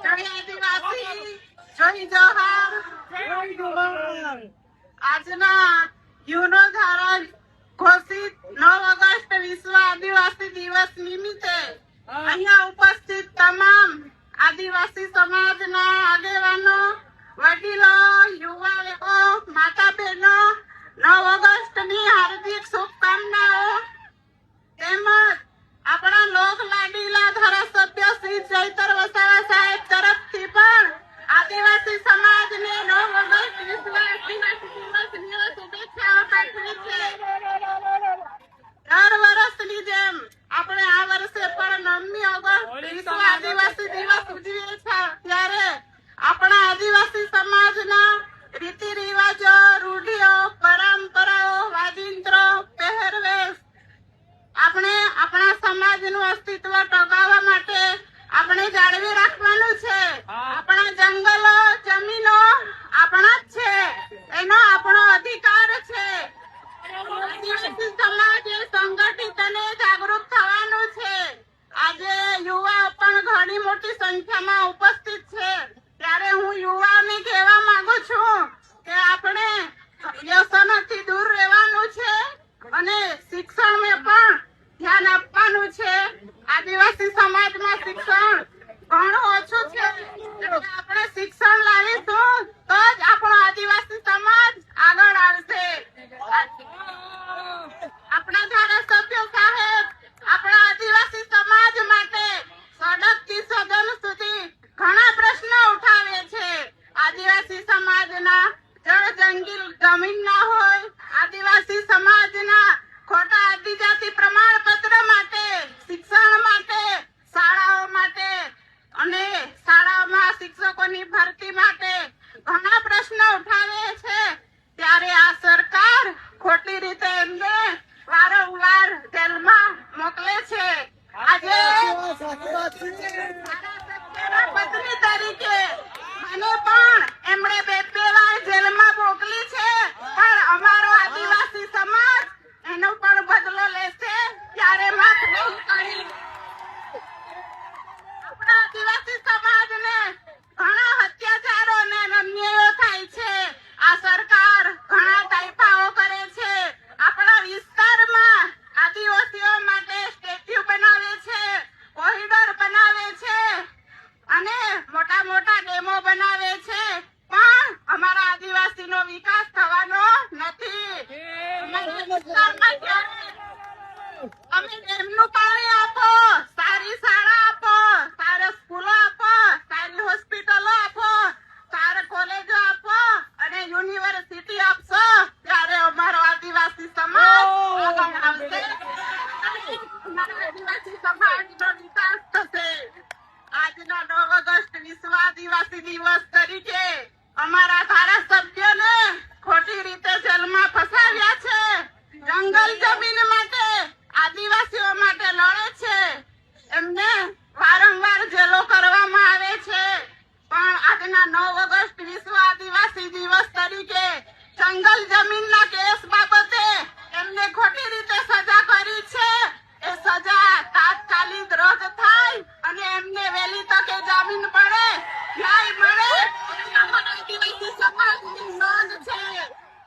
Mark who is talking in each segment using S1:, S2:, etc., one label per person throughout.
S1: આદિવાસી જય જોહાર જય જોહાર। આજના યુનો દ્વારા ઘોષિત 9 ઓગસ્ટ વિશ્વ આદિવાસી દિવસ નિમિત્તે અહીંયા ઉપસ્થિત તમામ આદિવાસી સમાજના આગેવાનો, વડીલો, યુવાનો, માતા બહેનો 9 ઓગસ્ટની હાર્દિક શુભકામનાઓ તેમજ આપણા લોક લાડીલા ધારાસભ્ય શ્રી ચૈતર વસાવા સાહેબ તરફથી પણ આદિવાસી સમાજને 9 ઓગસ્ટ વિશ્વ આદિવાસી દિવસની શુભેચ્છાઓ પાઠવી છે। દર વર્ષની જેમ આપણે આ વર્ષે પણ 9મી ઓગસ્ટ વિશ્વ આદિવાસી દિવસ ઉજવીએ છીએ, ત્યારે આપણા આદિવાસી સમાજના રીતિ રિવાજો, રૂઢિઓ, પરંપરાઓ, વાજિંત્રો, પહેરવેશ આપણે આપણા સમાજનું અસ્તિત્વ ટકાવવા માટે આપણે જાળવી રાખવાનું છે। આપણા જંગલો, જમીનો આપણા જ છે, એનો આપણો અધિકાર છે। આદિવાસી સમાજે સંગઠિત અને જાગૃત થવાનું છે। આજે યુવાઓ પણ ઘણી મોટી સંખ્યામાં ઉપસ્થિત છે, ત્યારે હું યુવાઓને કહેવા માંગુ છું કે આપણે વ્યસનોથી દૂર રહેવાનું છે અને શિક્ષણમાં પણ ધ્યાન આપવાનું છે। આદિવાસી સમાજમાં શિક્ષણ ઘણું ઓછું છે, આપણે શિક્ષણ લાવીશું તો જ આપણો આદિવાસી સમાજ આગળ આવશે। આપણા ધારાસભ્ય સાહેબ આપણા આદિવાસી સમાજ માટે સડકથી સદન સુધી ઘણા પ્રશ્નો ઉઠાવે છે। આદિવાસી સમાજના જળ જંગલ જમીન ના હોય, આદિવાસી સમાજના ખોટા આદિજાતિ પ્રમાણપત્ર માટે, શિક્ષણ માટે, શાળાઓ માટે અને શાળામાં શિક્ષકોની ભરતી માટે ઘણા પ્રશ્નો ઉઠાવે છે, ત્યારે આ સરકાર ખોટી રીતે એમને વારંવાર જેલમાં મોકલે છે। આજે પત્ની તરીકે મને પણ એમણે બે વાર જેલમાં મોકલી છે, પણ અમારો આદિવાસી સમાજ એનો પણ બદલો લેશે, ત્યારે માફ નહીં કરી। આપણા આદિવાસી સમાજને ઘણા અત્યાચારો અને અન્યાયો થાય છે। આ સરકાર ઘણા તાઇફાઓ કરે છે, આપણા વિસ્તારમાં આદિવાસીઓ માટે સ્ટેચ્યુ બનાવે છે, કોરિડોર બનાવે છે અને મોટા મોટા ડેમો બનાવે છે, પણ અમારા આદિવાસીનો વિકાસ થવાનો નથી। અમે ડેમનું પાણી આપો, સારી શાળા આપો, સારા સ્કૂલો આપો, સારી હોસ્પિટલો આપો, સારા કોલેજો આપો અને યુનિવર્સિટી આપશો, ત્યારે અમારો આદિવાસી સમાજ આગળ આવશે, આદિવાસી સમાજનો વિકાસ થશે। આજના 9 ઓગસ્ટ વિશ્વ આદિવાસી દિવસ તરીકે અમારા ધારાસભ્યોને ખોટી રીતે જેલમાં ફસાવ્યા છે, જંગલ જમીન માટે, આદિવાસીઓ માટે લડે છે, એમને વારંવાર જેલો કરવામાં આવે છે, પણ આજના 9 ઓગસ્ટ વિશ્વ આદિવાસી દિવસ તરીકે જંગલ જમીનના કેસ બાબતે એમને ખોટી રીતે સજા કરી છે। એ સજા તાત્કાલિક રદ થાય અને એમને વહેલી તકે જામીન પડે, ન્યાય મળે, આદિવાસી સમાજની માંગ છે।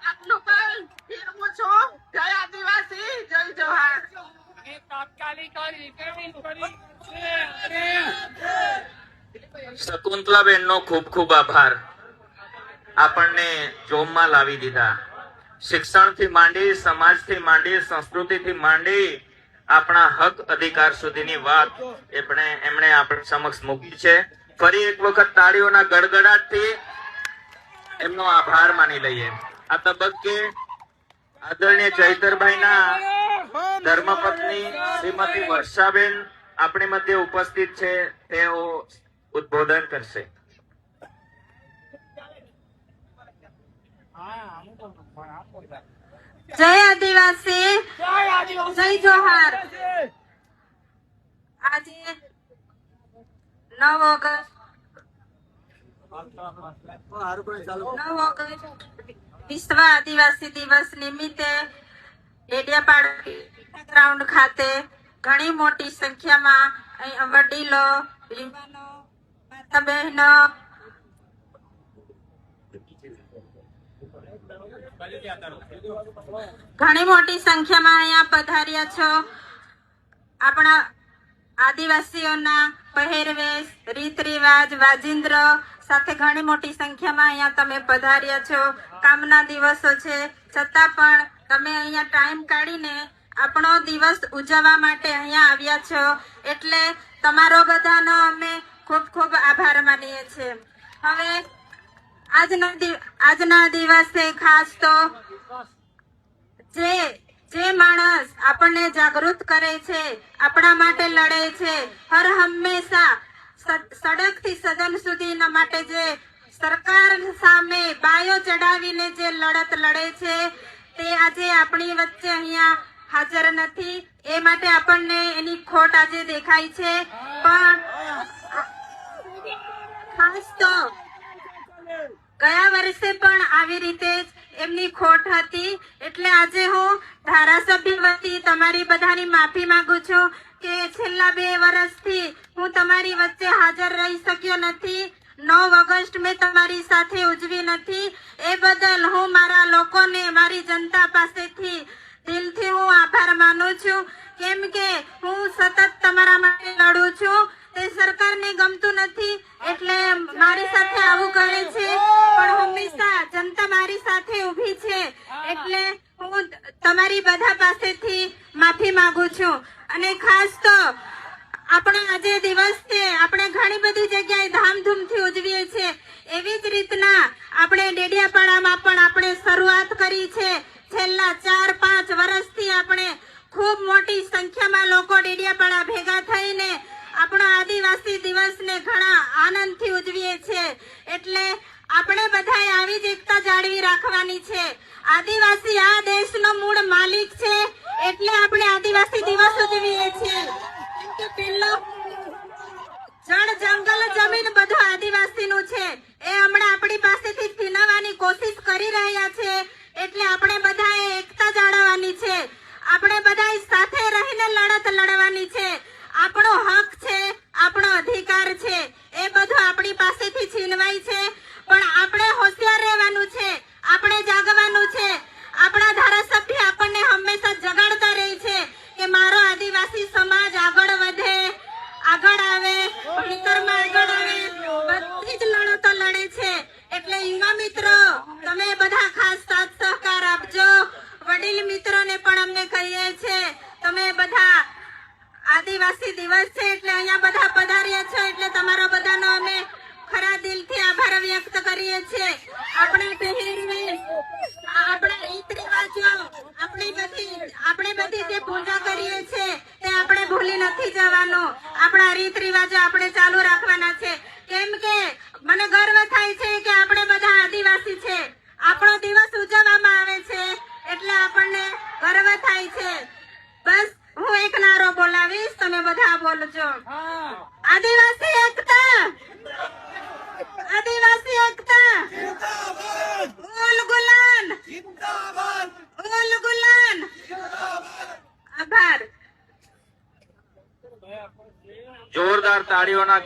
S1: આટલું કઈ ફીરવું છું। જય આદિવાસી, જય જોહાર।
S2: શકુંતલાબેન નો ખૂબ ખૂબ આભાર। આપણને જોમમાં લાવી દીધા। શિક્ષણથી માંડી, સમાજથી માંડી, સંસ્કૃતિથી માંડી આપણા હક અધિકાર સુધીની વાત એમણે આપણી સમક્ષ મૂકી છે। ફરી એક વખત તાળીઓના ગડગડાટથી એમનો આભાર માની લઈએ। આ તબક્કે આદરણીય ચૈતરભાઈના ધર્મપત્ની શ્રીમતી વર્ષાબેન આપણી મધ્ય ઉપસ્થિત છે, તેઓ ઉદ્બોધન કરશે।
S1: જય આદિવાસી, જય જોહાર। આજે 9 ઓગસ્ટ વિશ્વ આદિવાસી દિવસ નિમિત્તે ડેડિયાપાડા ગ્રાઉન્ડ ખાતે ઘણી મોટી સંખ્યામાં વડીલો, યુવાનો,
S3: માતા બહેનો, ઘણી મોટી સંખ્યામાં અહીંયા પધાર્યા છો. આપણા આદિવાસીઓના પહેરવેશ, રીત રિવાજ, વાજિંદ્ર સાથે ઘણી મોટી સંખ્યામાં અહીંયા તમે પધાર્યા છો. કામના દિવસો છે છતાં પણ તમે અહીંયા ટાઈમ કાઢીને આપણો દિવસ ઉજવવા માટે અહીંયા આવ્યા છો, એટલે તમારો બધાનો અમે ખૂબ ખૂબ આભાર માનીએ છીએ. હવે આજના દિવસે ખાસ તો જે માણસ આપણને જાગૃત કરે છે, આપણા માટે લડે છે, હર હંમેશા સડકથી સદન સુધીના માટે જે સરકાર સામે બાયો ચડાવીને જે લડત લડે છે તે આજે આપણી વચ્ચે અહીંયા હાજર નથી. એ માટે આપણને એની ખોટ આજે દેખાય છે. પણ ખાસ તો ગયા વર્ષે પણ આવી રીતે જ એમની ખોટ હતી, એટલે આજે હું ધારાસભ્ય વતી તમારી બધાની માફી માંગુ છું કે છેલ્લા 2 વર્ષથી હું તમારી વચ્ચે હાજર રહી શક્યો નથી. 9 ઓગસ્ટ મેં તમારી સાથે ઉજવી નથી. એ બદલ હું મારા લોકોને, મારી જનતા પાસેથી દિલથી હું આભાર માનું છું, કેમ કે હું સતત તમારા માટે લડું છું. તે સરકારને ગમતું નથી એટલે મારી સાથે આવું કરે છે, પણ હંમેશા જનતા મારી સાથે ઊભી છે, એટલે હું તમારી બધા પાસેથી માફી માંગુ છું. અને ખાસ તો આપણો આજે દિવસ છે, આપણે ઘણી બધી જગ્યાએ ધામધૂમથી ઉજવીએ છીએ. એવી જ રીતના આપણે ડેડિયાપાડામાં પણ આપણે શરૂઆત કરી છે. છેલ્લા 4-5 વર્ષથી આપણે ખૂબ મોટી સંખ્યામાં લોકો ડેડિયાપાડા ભેગા થઈને આપણો આદિવાસી દિવસને ઘણા આનંદથી ઉજવીએ છીએ. એટલે આપણે બધાએ આવી જ એકતા જાળવી રાખવાની છે. આદિવાસી આ દેશનો મૂળ માલિક છે, એટલે આપણે આદિવાસી દિવસ ઉજવીએ છીએ. કેમ કે પેલો જળ, જંગલ, જમીન બધું આદિવાસીનું છે. એ હમણાં આપણી પાસેથી છીનવવાની કોશિશ કરી રહ્યા છે, એટલે આપણે બધાએ એકતા જાળવવાની છે. આપણે બધાએ સાથે રહીને લડત લડવાની છે. આપણો હક છે, આપણો અધિકાર છે, એ બધું આપણી પાસેથી છીનવાય છે, પણ આપણે હોશિયાર રહેવાનું છે, આપણે જાગવાનું છે. આપણા ધારાસભ્ય આપણને હંમેશા જગાડતા રહે છે કે મારો આદિવાસી સમાજ આગળ વધે, આગળ આવે, ભણતરમાં આગળ આવે, બધી જ લડતો લડે છે. એટલે યુવા મિત્રો, તમે બધા ખાસ સાથ સહકાર આપજો. વડીલ મિત્રોને પણ અમને કહીએ છીએ, તમે બધા આદિવાસી દિવસ છે એટલે અહીંયા બધા પધાર્યા છો, એટલે તમારો બધાનો અમે ખરા દિલથી આભાર વ્યક્ત કરીએ છીએ. આપણે પહેરવેશ, આપણા રીત રિવાજો, આપણે બધી જે પૂજા કરીએ છીએ તે આપણે ભૂલી નથી જવાનું. આપણા રીત રિવાજો આપણે ચાલુ રાખવાના છે, કેમ કે મને ગર્વ થાય છે કે આપણે બધા આદિવાસી છે. આપણો દિવસ ઉજવવામાં આવે છે એટલે આપણને ગર્વ થાય છે. બસ હું એક નારો બોલાવીશ, તમે બધા બોલજો. આદિવાસી એકતા, આદિવાસી એકતા, ઉલ ગુલાન, ઉલ ગુલાન. આભાર.
S2: જોરદાર તાળીઓના